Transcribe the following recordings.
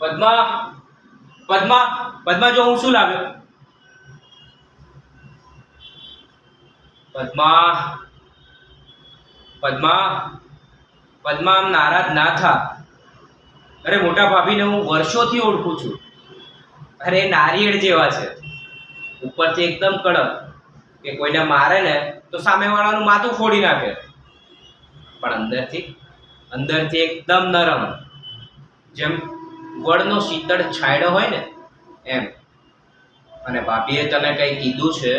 પદ્મા પદ્મા પદ્મા જો હું શું લાવ્યો. પદ્મા પદ્મા પદ્મા આમ નારાજ ના થા. અરે મોટા ભાભીને હું વર્ષોથી ઓળખું છું. અરે નારિયેળ જેવા છે, ઉપરથી એકદમ કડક કે કોઈને મારે ને તો સામેવાળાનું માથું ફોડી નાખે, પણ અંદરથી એકદમ નરમ, જેમ વડનો શીતળ છાંયડો હોય ને એમ. અને ભાભીએ તને કંઈ કીધું છે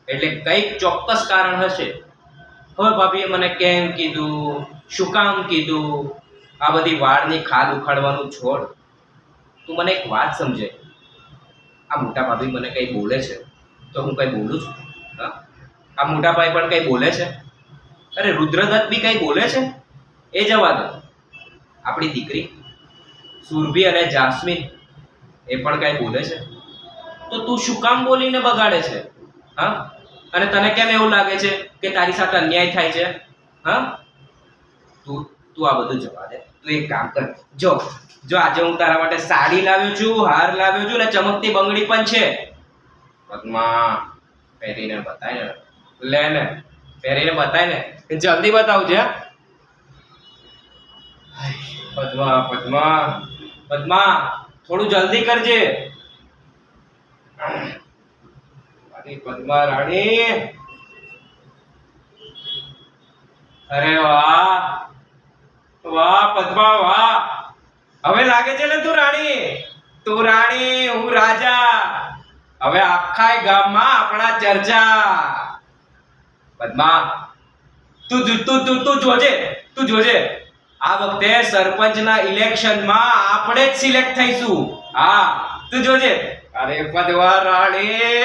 એટલે કંઈક ચોક્કસ કારણ હશે. હવે ભાભીએ મને કેમ કીધું, શું કામ કીધું, આ બધી વાળની ખાલ ઉખાડવાનું છોડ. તું મને એક વાત સમજે, આ મોટા ભાભી મને કંઈ બોલે છે તો હું કંઈ બોલું છું? હા, આ મોટા ભાઈ પણ કંઈ બોલે છે? અરે રુદ્રદત્ત બી કંઈ બોલે છે? એ જવા દો. આપણી દીકરી સુરભી અને જાસ્મીન એ પણ કંઈ બોલે છે? તો તું શું કામ બોલીને બગાડે છે? હા, અને તને કેમ એવું લાગે છે કે તારી સાથે અન્યાય થાય છે? હા, તું આ બધું જવા દે. તું એક કામ કર, જો આજે હું તારા માટે સાડી લાવ્યો છું, હાર લાવ્યો છું ને ચમકતી બંગડી પણ છે. પદ્મા, પહેરીને બતાય ને. લે ને, પહેરીને બતાય ને, જલ્દી બતાવજે. પદ્મા પદ્મા પદ્મા, થોડું જલ્દી કરજે. પદ્મા રાણી, અરે વાહ વાહ પદ્મા વાહ. હવે લાગે છે ને તું રાણી, હું રાજા. હવે આખા ગામમાં આપણા ચર્ચા. પદ્મા, તું જોજે, આ વખતે સરપંચના ઇલેક્શનમાં આપણે જ સિલેક્ટ થઈશું. હા, તું જોજે. અરે પદ્મા રાણી.